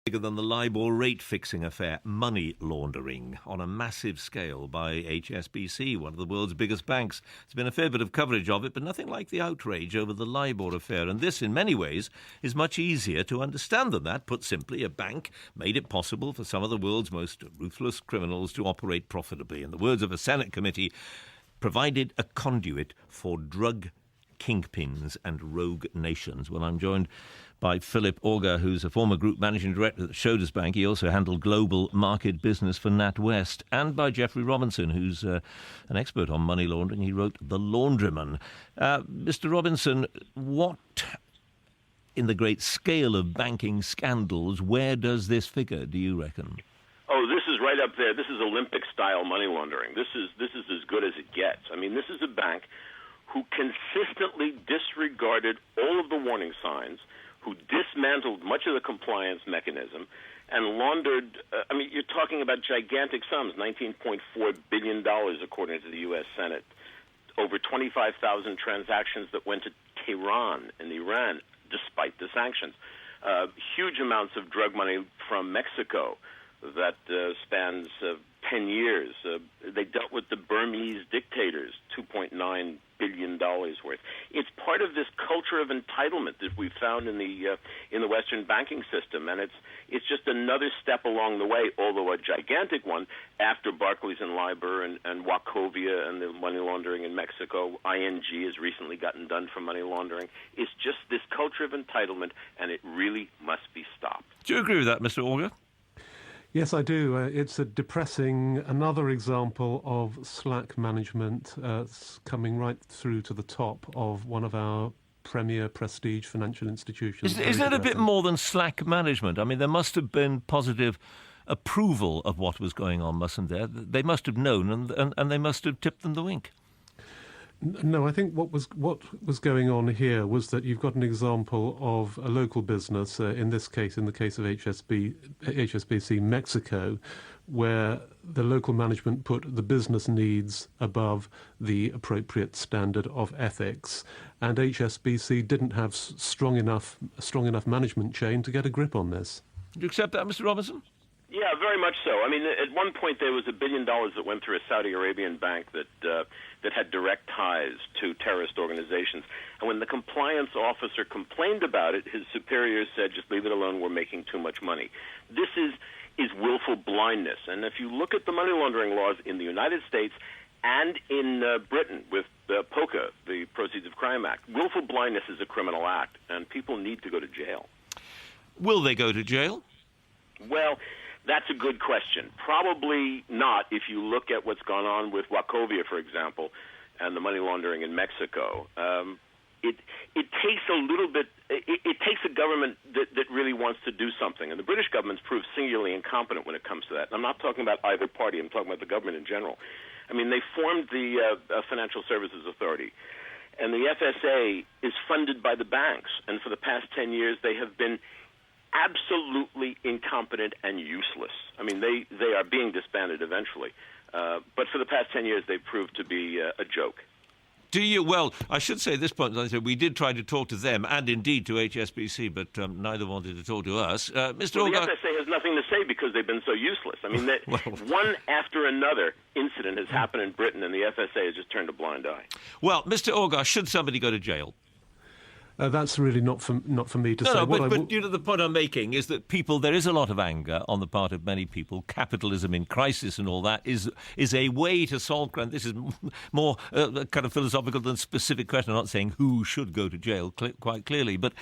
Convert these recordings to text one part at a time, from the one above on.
Bigger than the Libor rate-fixing affair, money laundering on a massive scale by HSBC, one of the world's biggest banks. There's been a fair bit of coverage of it, but nothing like the outrage over the Libor affair. And this, in many ways, is much easier to understand than that. Put simply, a bank made it possible for some of the world's most ruthless criminals to operate profitably. In the words of a Senate committee, provided a conduit for drug kingpins and rogue nations. Well, I'm joined by Philip Auger, who's a former group managing director at Schroders Bank. He also handled global market business for NatWest. And by Geoffrey Robinson, who's an expert on money laundering. He wrote The Laundryman. Mr. Robinson, what, in the great scale of banking scandals, where does this figure, do you reckon? Oh, this is right up there. This is Olympic-style money laundering. This is as good as it gets. I mean, this is a bank who consistently disregarded all of the warning signs, who dismantled much of the compliance mechanism and laundered, you're talking about gigantic sums, $19.4 billion according to the U.S. Senate, over 25,000 transactions that went to Tehran in Iran despite the sanctions, huge amounts of drug money from Mexico that spans 10 years. They dealt with the Burmese dictators, $2.9 billion worth. It's part of this culture of entitlement that we've found in the Western banking system, and it's just another step along the way, although a gigantic one, after Barclays and Libor and Wachovia and the money laundering in Mexico. ING has recently gotten done for money laundering. It's just this culture of entitlement, and it really must be stopped. Do you agree with that, Mr. Auger? Yes, I do. It's another example of slack management coming right through to the top of one of our premier prestige financial institutions. Is that a bit more than slack management? I mean, there must have been positive approval of what was going on, mustn't there? They must have known and they must have tipped them the wink. No, I think what was going on here was that you've got an example of a local business, in the case of HSBC Mexico, where the local management put the business needs above the appropriate standard of ethics, and HSBC didn't have strong enough management chain to get a grip on this. Do you accept that, Mr. Robinson? Yeah, very much so. I mean, at one point there was $1 billion that went through a Saudi Arabian bank that had direct ties to terrorist organizations. And when the compliance officer complained about it, his superiors said, just leave it alone, we're making too much money. This is willful blindness. And if you look at the money laundering laws in the United States and in Britain with POCA, the Proceeds of Crime Act, willful blindness is a criminal act, and people need to go to jail. Will they go to jail? Well, that's a good question. Probably not if you look at what's gone on with Wachovia, for example, and the money laundering in Mexico. It takes a little bit. It takes a government that really wants to do something, and the British government's proved singularly incompetent when it comes to that. And I'm not talking about either party. I'm talking about the government in general. I mean, they formed the Financial Services Authority, and the FSA is funded by the banks. And for the past 10 years, they have been absolutely incompetent and useless. I mean, they are being disbanded eventually. But for the past 10 years, they've proved to be a joke. Do you? Well, I should say at this point, we did try to talk to them and indeed to HSBC, but neither wanted to talk to us. Mr. Auger, the FSA has nothing to say because they've been so useless. I mean, one after another incident has happened in Britain, and the FSA has just turned a blind eye. Well, Mr. Auger, should somebody go to jail? That's really not for me to say. No, but you know, the point I'm making is that there is a lot of anger on the part of many people. Capitalism in crisis and all that is a way to solve crime. This is more kind of philosophical than specific question. I'm not saying who should go to jail quite clearly, but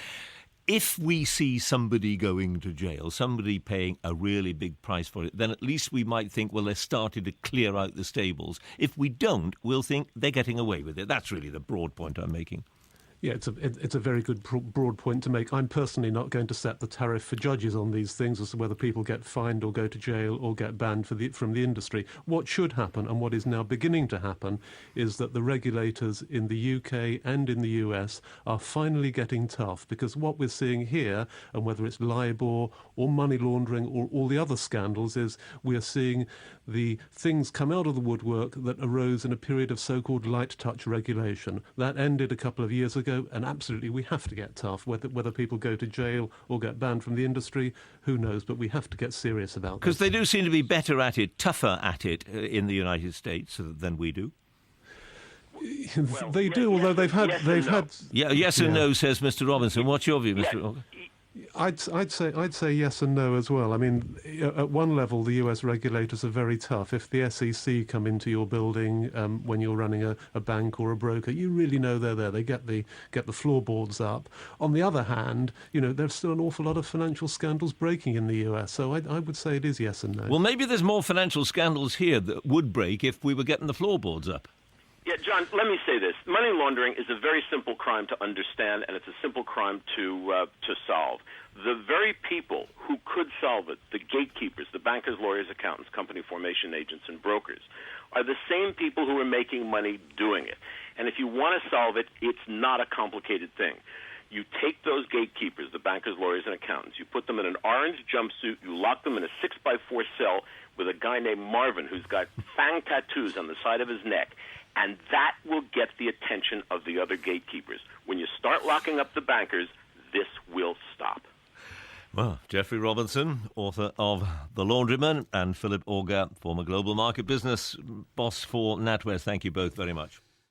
if we see somebody going to jail, somebody paying a really big price for it, then at least we might think, well, they're starting to clear out the stables. If we don't, we'll think they're getting away with it. That's really the broad point I'm making. Yeah, it's a very good broad point to make. I'm personally not going to set the tariff for judges on these things as to whether people get fined or go to jail or get banned from the industry. What should happen, and what is now beginning to happen, is that the regulators in the UK and in the US are finally getting tough, because what we're seeing here, and whether it's Libor or money laundering or all the other scandals, is we are seeing the things come out of the woodwork that arose in a period of so-called light touch regulation. That ended a couple of years ago. go, and absolutely we have to get tough. Whether people go to jail or get banned from the industry, who knows? But we have to get serious about this. Because they do seem to be better at it, tougher at it in the United States than we do. Well, they do, although they've had. Yeah, yes and no, says Mr. Robinson. What's your view, Mr. Robinson? I'd say yes and no as well. I mean, at one level, the US regulators are very tough. If the SEC come into your building when you're running a bank or a broker, you really know they're there. They get the floorboards up. On the other hand, there's still an awful lot of financial scandals breaking in the US. So I would say it is yes and no. Well, maybe there's more financial scandals here that would break if we were getting the floorboards up. Yeah, John, let me say this. Money laundering is a very simple crime to understand, and it's a simple crime to solve. The very people who could solve it, the gatekeepers, the bankers, lawyers, accountants, company formation agents, and brokers, are the same people who are making money doing it. And if you want to solve it, it's not a complicated thing. You take those gatekeepers, the bankers, lawyers, and accountants, you put them in an orange jumpsuit, you lock them in a 6x4 cell with a guy named Marvin who's got fang tattoos on the side of his neck, and that will get the attention of the other gatekeepers. When you start locking up the bankers, this will stop. Well, Geoffrey Robinson, author of The Laundryman, and Philip Auger, former global market business boss for NatWest. Thank you both very much.